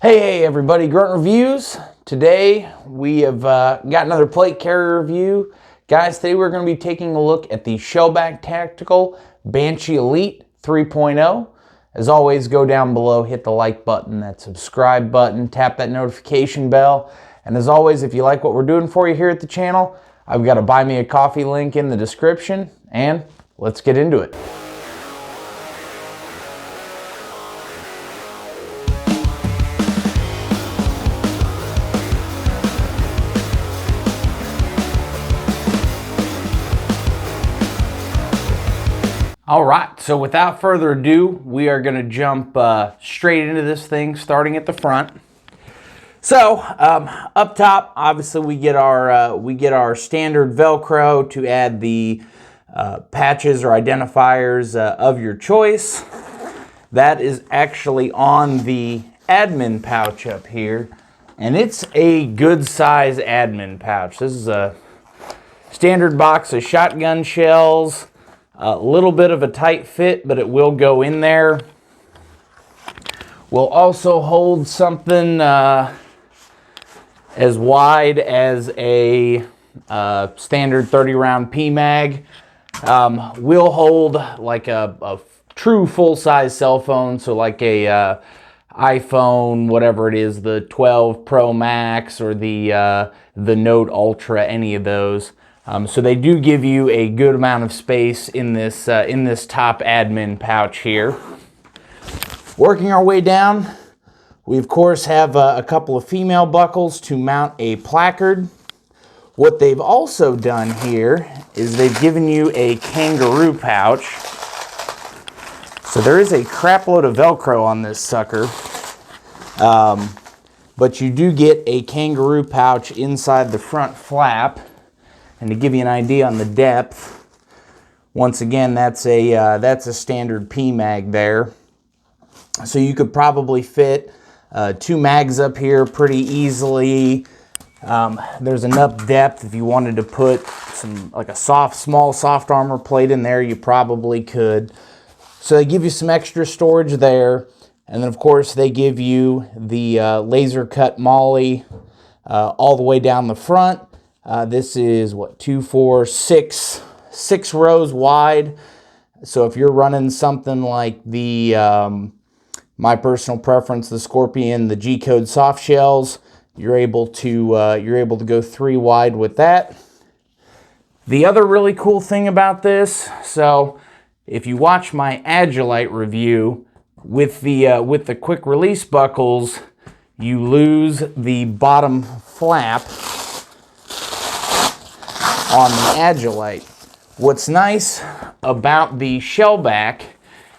Hey everybody, Grunt Reviews. Today we have got another plate carrier review. Guys, today we're going to be taking a look at the Shellback Tactical Banshee Elite 3.0. As always, go down below, hit the like button, that subscribe button, tap that notification bell. And as always, if you like what we're doing for you here at the channel, I've got a buy me a coffee link in the description, and let's get into it. All right, so without further ado, we are going to jump straight into this thing, starting at the front. So up top, obviously we get our standard Velcro to add the patches or identifiers of your choice. That is actually on the admin pouch up here, and it's a good size admin pouch. This is a standard box of shotgun shells. A little bit of a tight fit, but it will go in there. Will also hold something as wide as a standard 30-round PMag. Will hold like a true full-size cell phone, so like a iPhone, whatever it is, the 12 Pro Max or the Note Ultra, any of those. So they do give you a good amount of space in this top admin pouch here. Working our way down, we of course have a couple of female buckles to mount a placard. What they've also done here is they've given you a kangaroo pouch. So there is a crap load of Velcro on this sucker. But you do get a kangaroo pouch inside the front flap. And to give you an idea on the depth, once again, that's a standard PMag there. So you could probably fit 2 mags up here pretty easily. There's enough depth if you wanted to put like a small soft armor plate in there, you probably could. So they give you some extra storage there. And then of course they give you the laser cut MOLLE all the way down the front. This is what, 2, 4, 6 rows wide. So if you're running something like the my personal preference, the Scorpion, the G-Code soft shells, you're able to go 3 wide with that. The other really cool thing about this, so if you watch my Agilite review, with the quick release buckles, you lose the bottom flap on the Agilite. What's nice about the Shellback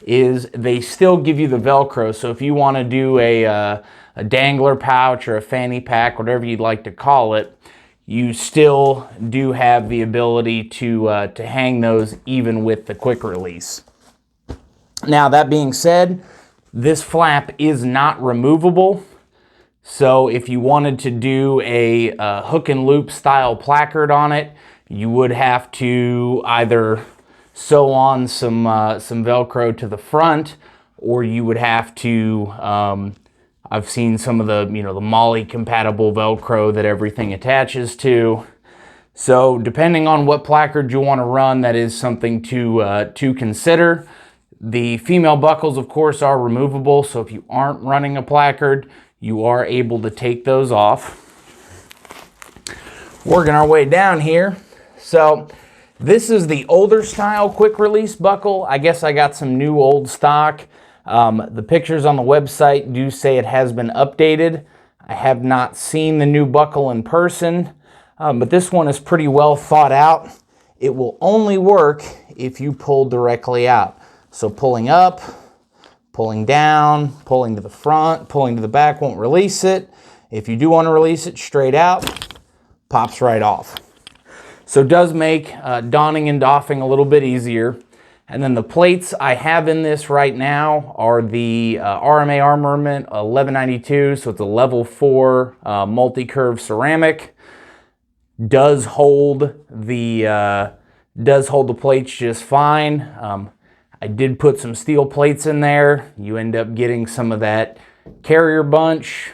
is they still give you the Velcro, so if you want to do a dangler pouch or a fanny pack, whatever you'd like to call it, you still do have the ability to hang those even with the quick release. Now that being said, this flap is not removable. So if you wanted to do a hook and loop style placard on it, you would have to either sew on some Velcro to the front, or you would have to, I've seen some of the, the MOLLE compatible Velcro that everything attaches to. So depending on what placard you want to run, that is something to consider. The female buckles, of course, are removable, so if you aren't running a placard, you are able to take those off. Working our way down here. So this is the older style quick release buckle. I guess I got some new old stock. The pictures on the website do say it has been updated. I have not seen the new buckle in person, but this one is pretty well thought out. It will only work if you pull directly out. So pulling up, pulling down, pulling to the front, pulling to the back won't release it. If you do want to release it straight out, pops right off. So it does make donning and doffing a little bit easier. And then the plates I have in this right now are the RMA Armament 1192, so it's a level 4 multi-curve ceramic. Does hold the plates just fine. I did put some steel plates in there. You end up getting some of that Carrier bunch.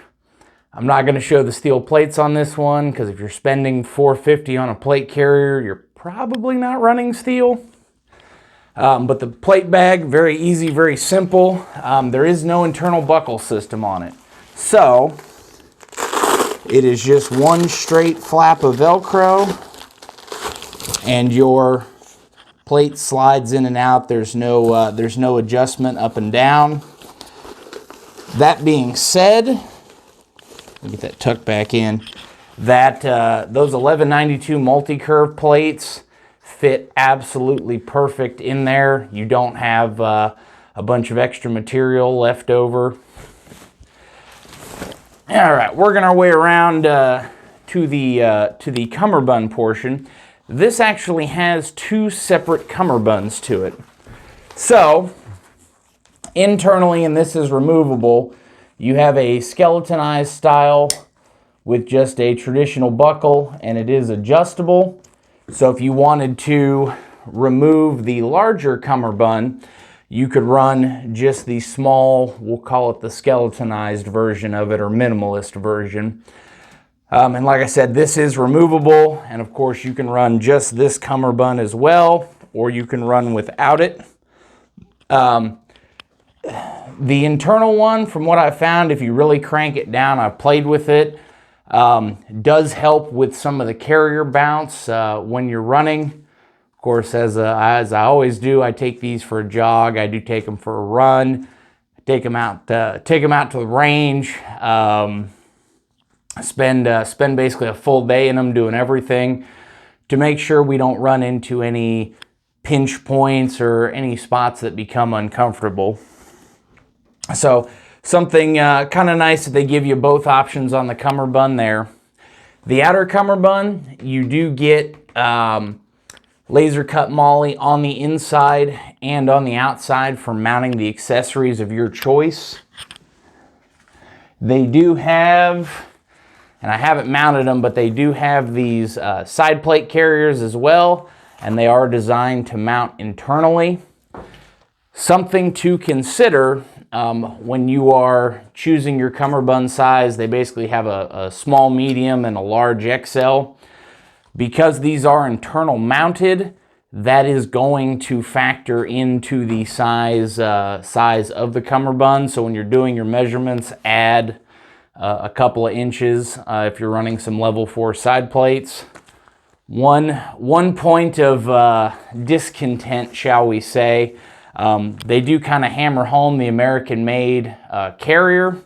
I'm not going to show the steel plates on this one because if you're spending $450 on a plate carrier, you're probably not running steel. But the plate bag, very easy, very simple. There is no internal buckle system on it. So it is just one straight flap of Velcro and your plate slides in and out. There's no adjustment up and down. That being said, let me get that tucked back in. That those 1192 multi-curve plates fit absolutely perfect in there. You don't have a bunch of extra material left over. All right, working our way around to the cummerbund portion. This actually has two separate cummerbunds to it. So internally, and this is removable, you have a skeletonized style with just a traditional buckle, and it is adjustable. So if you wanted to remove the larger cummerbund, you could run just the small, we'll call it the skeletonized version of it, or minimalist version. And like I said, this is removable, and of course you can run just this cummerbund as well, or you can run without it. The internal one, from what I found, if you really crank it down, I've played with it, does help with some of the carrier bounce when you're running. Of course, as I always do, I take these for a jog. I do take them for a run. Take them out to the range. Spend basically a full day in them doing everything to make sure we don't run into any pinch points or any spots that become uncomfortable. So something kind of nice that they give you both options on the cummerbund there. The outer cummerbund, you do get laser cut moly on the inside and on the outside for mounting the accessories of your choice. They do have, and I haven't mounted them, but they do have these side plate carriers as well, and they are designed to mount internally. Something to consider when you are choosing your cummerbund size. They basically have a small, medium, and a large XL. Because these are internal mounted, that is going to factor into the size of the cummerbund. So when you're doing your measurements, add a couple of inches if you're running some level 4 side plates. One point of discontent, shall we say, they do kind of hammer home the American-made carrier.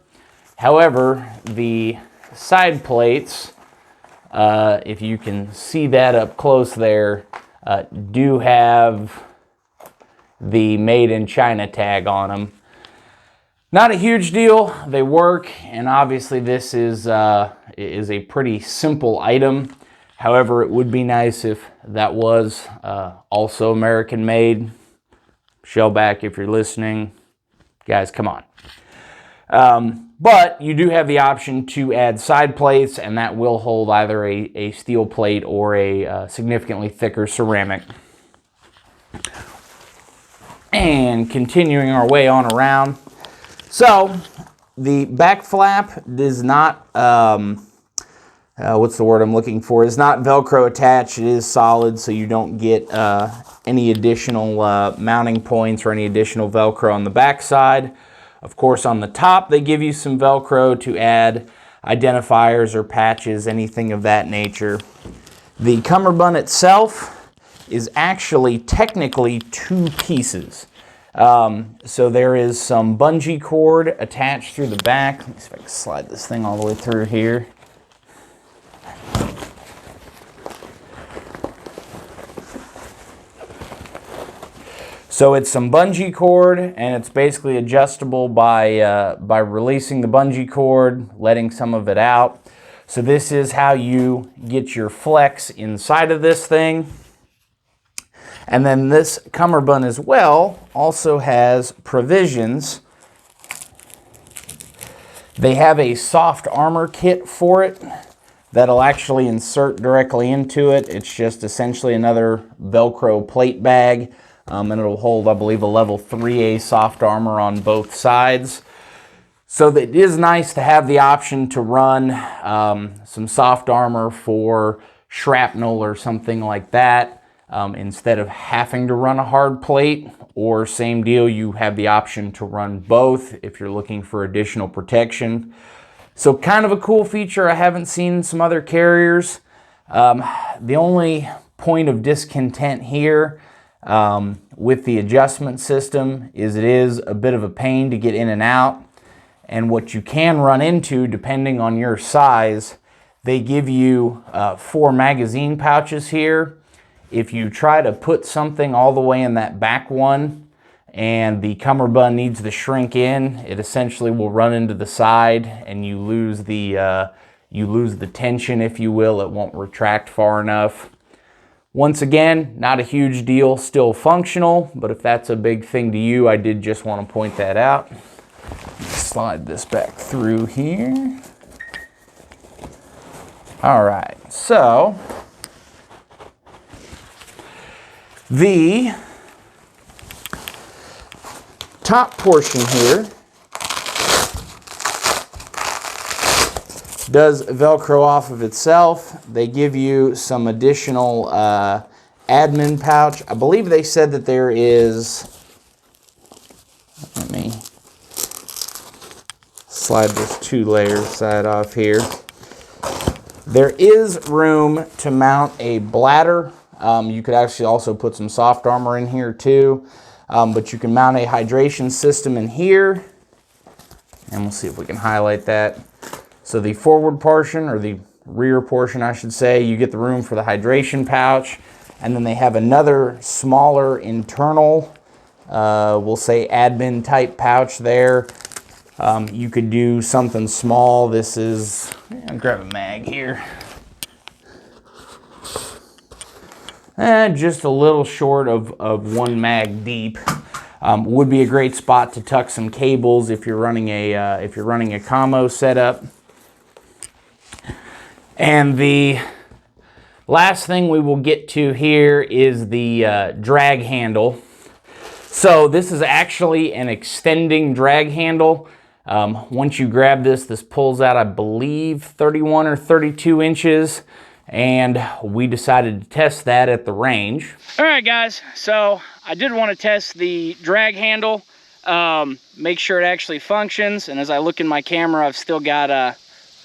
However, the side plates, if you can see that up close there, do have the Made in China tag on them. Not a huge deal. They work, and obviously this is a pretty simple item. However, it would be nice if that was also American made. Shellback, if you're listening, guys, come on. But you do have the option to add side plates, and that will hold either a steel plate or a significantly thicker ceramic. And continuing our way on around. So the back flap does not, what's the word I'm looking for? Is not Velcro attached. It is solid, so you don't get any additional mounting points or any additional Velcro on the back side. Of course, on the top, they give you some Velcro to add identifiers or patches, anything of that nature. The cummerbund itself is actually technically two pieces. So there is some bungee cord attached through the back. Let me see if I can slide this thing all the way through here. So it's some bungee cord, and it's basically adjustable by releasing the bungee cord, letting some of it out. So this is how you get your flex inside of this thing. And then this cummerbund as well also has provisions. They have a soft armor kit for it that'll actually insert directly into it. It's just essentially another Velcro plate bag. And it'll hold, I believe, a level 3A soft armor on both sides. So that it is nice to have the option to run some soft armor for shrapnel or something like that, instead of having to run a hard plate. Or same deal, you have the option to run both if you're looking for additional protection. So kind of a cool feature I haven't seen in some other carriers. The only point of discontent here with the adjustment system is it is a bit of a pain to get in and out. And what you can run into, depending on your size, they give you 4 magazine pouches here. If you try to put something all the way in that back one and the cummerbund needs to shrink in, it essentially will run into the side and you lose the tension, if you will. It won't retract far enough. Once again, not a huge deal, still functional, but if that's a big thing to you, I did just want to point that out. Slide this back through here. All right, so the top portion here does Velcro off of itself. They give you some additional admin pouch. I believe they said that there is, let me slide this 2-layer side off here. There is room to mount a bladder. You could actually also put some soft armor in here too, but you can mount a hydration system in here, and we'll see if we can highlight that. So the forward portion, or the rear portion I should say, you get the room for the hydration pouch, and then they have another smaller internal, we'll say admin type pouch there. You could do something small. This is, I'll grab a mag here. Just a little short of 1 mag deep. Would be a great spot to tuck some cables if you're running a commo setup. And the last thing we will get to here is the drag handle. So this is actually an extending drag handle. Once you grab this, this pulls out, I believe, 31 or 32 inches. And we decided to test that at the range. All right, guys, so I did want to test the drag handle, make sure it actually functions. And as I look in my camera, I've still got a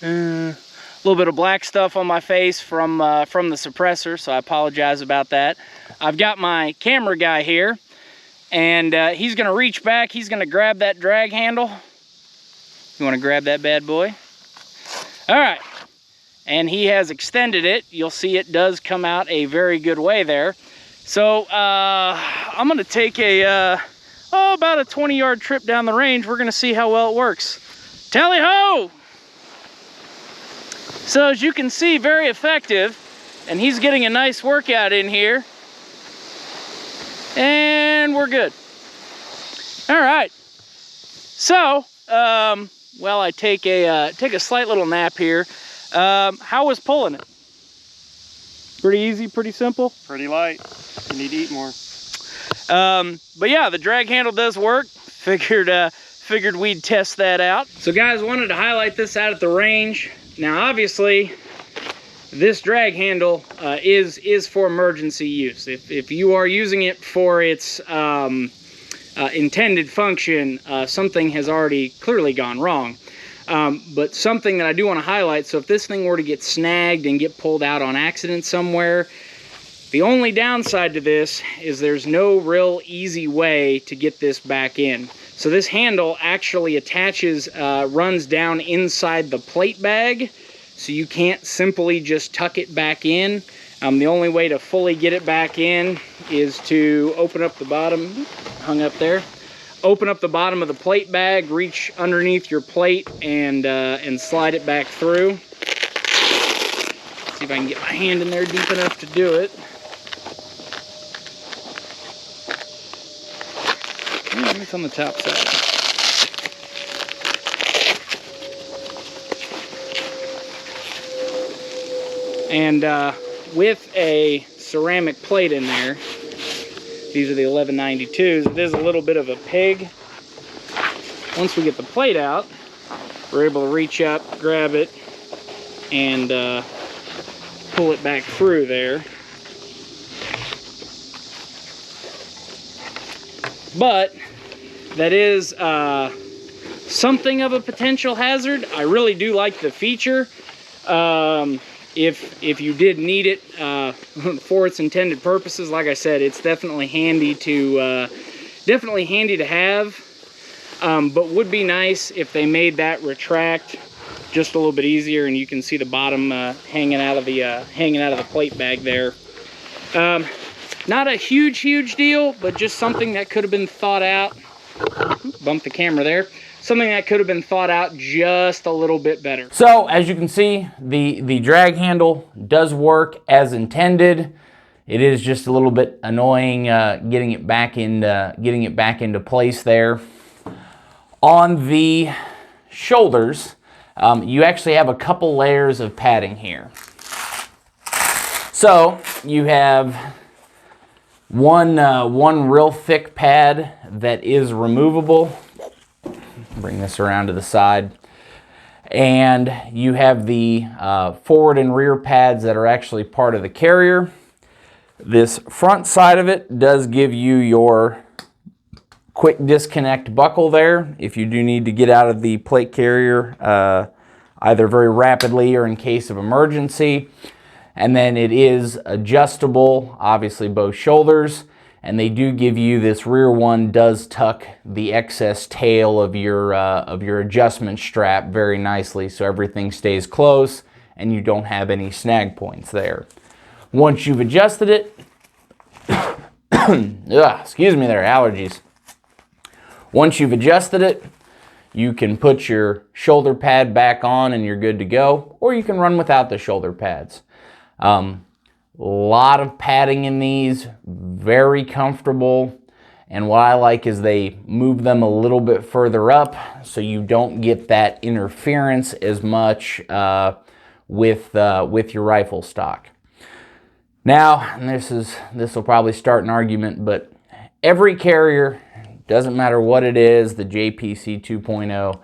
little bit of black stuff on my face from the suppressor, so I apologize about that. I've got my camera guy here, and he's gonna reach back, he's gonna grab that drag handle. You wanna grab that bad boy? All right. And he has extended it. You'll see it does come out a very good way there. So I'm gonna take about a 20-yard trip down the range. We're gonna see how well it works. Tally ho! So as you can see, very effective, and he's getting a nice workout in here. And we're good. All right. So, well, I take a slight little nap here. How was pulling it? Pretty easy, pretty simple? Pretty light. You need to eat more. But yeah, the drag handle does work. Figured we'd test that out. So guys, wanted to highlight this out at the range. Now obviously, this drag handle is for emergency use. If you are using it for its intended function, something has already clearly gone wrong. But something that I do want to highlight, so if this thing were to get snagged and get pulled out on accident somewhere, the only downside to this is there's no real easy way to get this back in. So this handle actually attaches, runs down inside the plate bag, so you can't simply just tuck it back in. The only way to fully get it back in is to open up the bottom, hung up there. Open up the bottom of the plate bag, reach underneath your plate, and slide it back through. See if I can get my hand in there deep enough to do it. Maybe it's on the top side. And with a ceramic plate in there, these are the 1192s. It is a little bit of a pig. Once we get the plate out, we're able to reach up, grab it, and pull it back through there. But that is something of a potential hazard. I really do like the feature. If you did need it for its intended purposes, like I said, it's definitely handy to have. But would be nice if they made that retract just a little bit easier, and you can see the bottom hanging out of the plate bag there. Not a huge deal, but just something that could have been thought out. Bump the camera there. Something that could have been thought out just a little bit better. So as you can see, the drag handle does work as intended. It is just a little bit annoying getting it back into place there. On the shoulders, you actually have a couple layers of padding here. So you have one real thick pad that is removable. Bring this around to the side. And you have the forward and rear pads that are actually part of the carrier. This front side of it does give you your quick disconnect buckle there if you do need to get out of the plate carrier either very rapidly or in case of emergency. And then it is adjustable, obviously both shoulders, and they do give you this rear one does tuck the excess tail of your adjustment strap very nicely, so everything stays close and you don't have any snag points there. Once you've adjusted it, excuse me there, allergies. Once you've adjusted it, you can put your shoulder pad back on and you're good to go, or you can run without the shoulder pads. Lot of padding in these, very comfortable, and what I like is they move them a little bit further up so you don't get that interference as much with your rifle stock. Now, and this will probably start an argument, but every carrier, doesn't matter what it is, the JPC 2.0,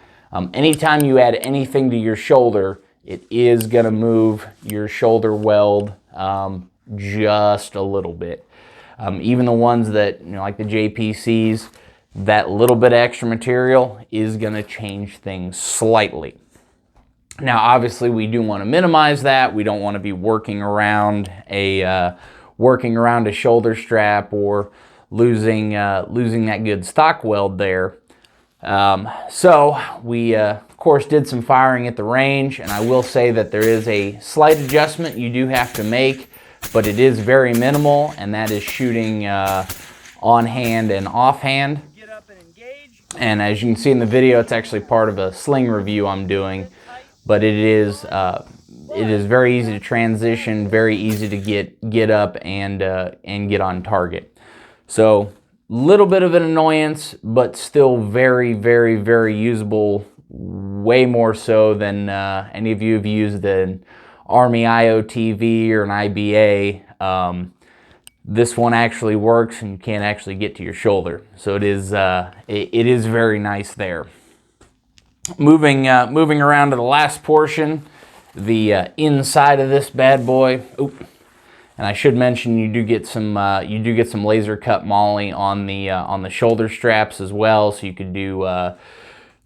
anytime you add anything to your shoulder, it is going to move your shoulder weld just a little bit. Even the ones that, like the JPCs, that little bit of extra material is going to change things slightly. Now, obviously, we do want to minimize that. We don't want to be working around a shoulder strap or losing that good stock weld there. So we of course did some firing at the range, and I will say that there is a slight adjustment you do have to make, but it is very minimal, and that is shooting on hand and off hand. Get up and engage. And as you can see in the video, it's actually part of a sling review I'm doing, but it is very easy to transition, very easy to get up and get on target. So little bit of an annoyance, but still very usable, way more so than any of you have used an Army IOTV or an IBA. This one actually works and you can't actually get to your shoulder. So it is very nice there. Moving around to the last portion, the inside of this bad boy. Oop. And I should mention you do get some laser cut moly on the shoulder straps as well, so you could do a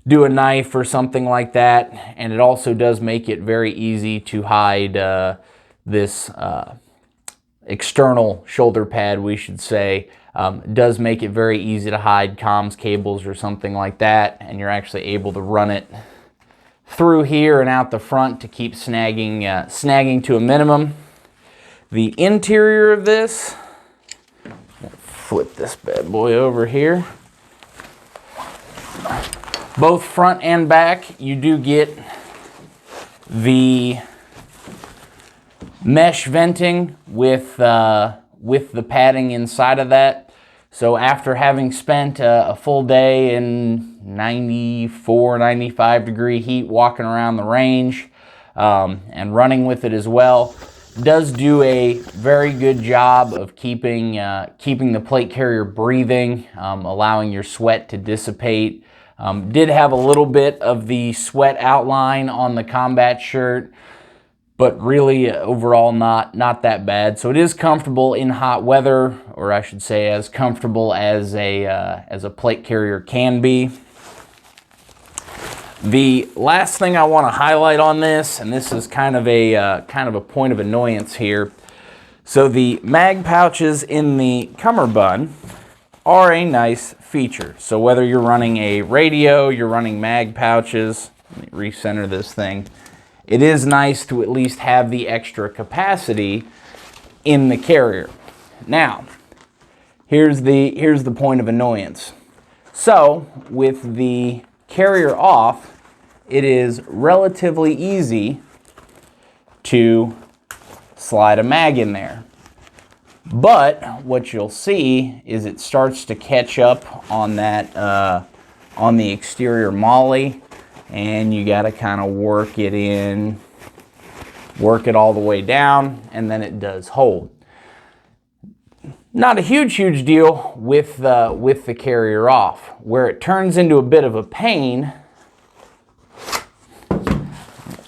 knife or something like that. And it also does make it very easy to hide this external shoulder pad, we should say. Does make it very easy to hide comms cables or something like that, and you're actually able to run it through here and out the front to keep snagging to a minimum. The interior of this, flip this bad boy over here. Both front and back, you do get the mesh venting with the padding inside of that. So after having spent a full day in 94, 95 degree heat walking around the range and running with it as well, does do a very good job of keeping the plate carrier breathing, allowing your sweat to dissipate. Did have a little bit of the sweat outline on the combat shirt, but really overall not that bad. So it is comfortable in hot weather, or I should say as comfortable as a plate carrier can be. The last thing I want to highlight on this, and this is kind of a point of annoyance here. So the mag pouches in the Cummerbund are a nice feature. So whether you're running a radio, you're running mag pouches, let me recenter this thing, it is nice to at least have the extra capacity in the carrier. Now, here's the point of annoyance. So with the carrier off, it is relatively easy to slide a mag in there. But what you'll see is it starts to catch up on that on the exterior molly, and you got to kind of work it in, work it all the way down, and then it does hold. Not a huge deal with the carrier off. Where it turns into a bit of a pain,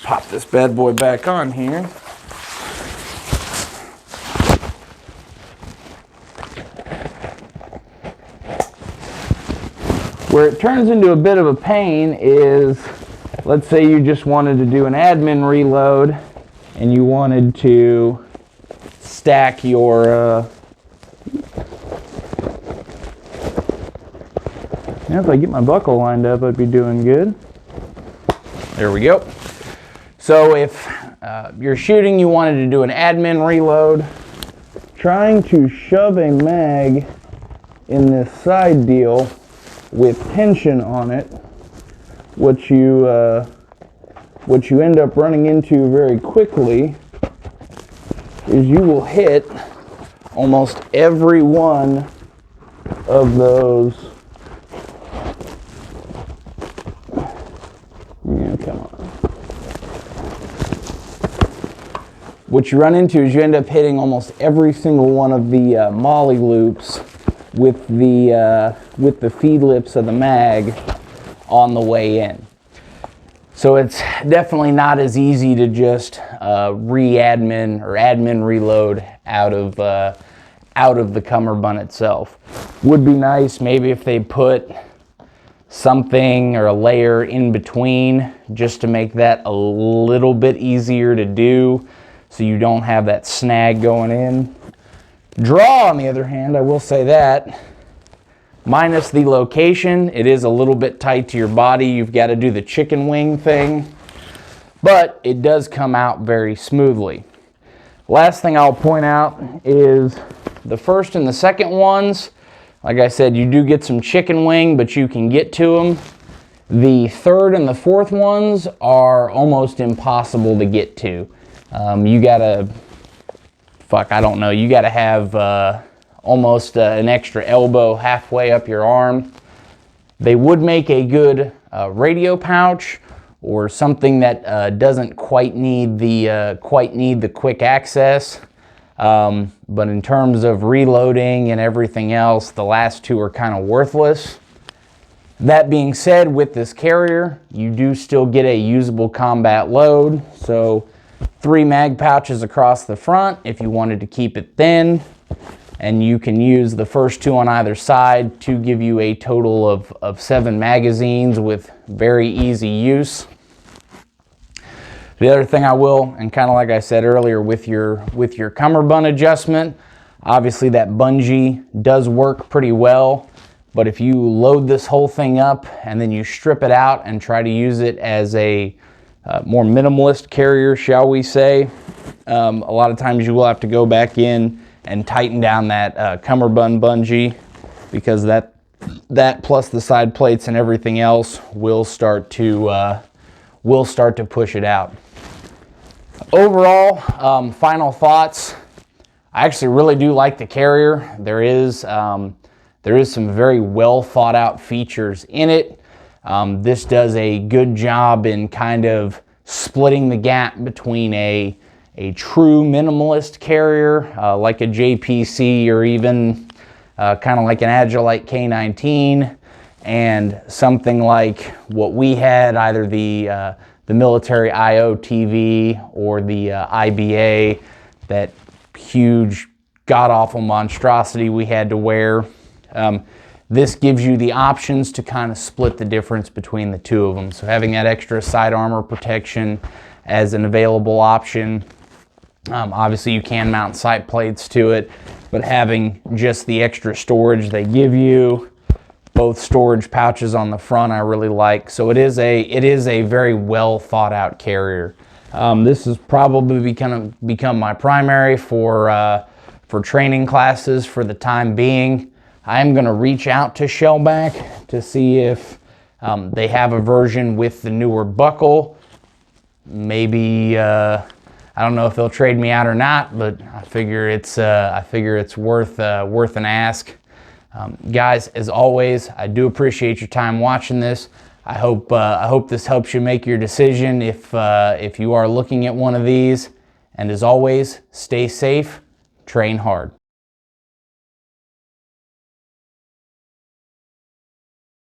pop this bad boy back on here. Where it turns into a bit of a pain is, let's say you just wanted to do an admin reload and you wanted to stack your yeah, if I get my buckle lined up, I'd be doing good. There we go. So if you're shooting, you wanted to do an admin reload, trying to shove a mag in this side deal with tension on it, what you end up running into very quickly is you will hit almost every one of those. Yeah, come on. What you run into is you end up hitting almost every single one of the molly loops with the feed lips of the mag on the way in. So it's definitely not as easy to just re-admin or admin reload out of the Cummerbund itself. Would be nice maybe if they put something or a layer in between just to make that a little bit easier to do so you don't have that snag going in. Draw, on the other hand, I will say that, minus the location, it is a little bit tight to your body. You've got to do the chicken wing thing, but it does come out very smoothly. Last thing I'll point out is the first and the second ones, like I said, you do get some chicken wing, but you can get to them. The third and the fourth ones are almost impossible to get to. You gotta, you gotta have almost an extra elbow halfway up your arm. They would make a good radio pouch or something that doesn't quite need the quick access. But in terms of reloading and everything else, the last two are kind of worthless. That being said, with this carrier, you do still get a usable combat load. So 3 mag pouches across the front if you wanted to keep it thin, and you can use the first 2 on either side to give you a total of 7 magazines with very easy use. The other thing I will, and kind of like I said earlier with your Cummerbund adjustment, obviously that bungee does work pretty well, but if you load this whole thing up and then you strip it out and try to use it as a more minimalist carrier, shall we say, a lot of times you will have to go back in and tighten down that Cummerbund bungee, because that plus the side plates and everything else will start to push it out. Overall, final thoughts. I actually really do like the carrier. There is some very well thought out features in it. This does a good job in kind of splitting the gap between a true minimalist carrier like a JPC or even kind of like an Agilite K19, and something like what we had, either the military IO-TV or the IBA, that huge god-awful monstrosity we had to wear. This gives you the options to kind of split the difference between the two of them. So having that extra side armor protection as an available option. Obviously you can mount sight plates to it, but having just the extra storage they give you, both storage pouches on the front, I really like. So it is a very well thought out carrier. This has probably become my primary for training classes for the time being. I'm going to reach out to Shellback to see if they have a version with the newer buckle. Maybe I don't know if they'll trade me out or not, but I figure it's worth an ask. Guys, as always, I do appreciate your time watching this. I hope this helps you make your decision if you are looking at one of these. And as always, stay safe, train hard.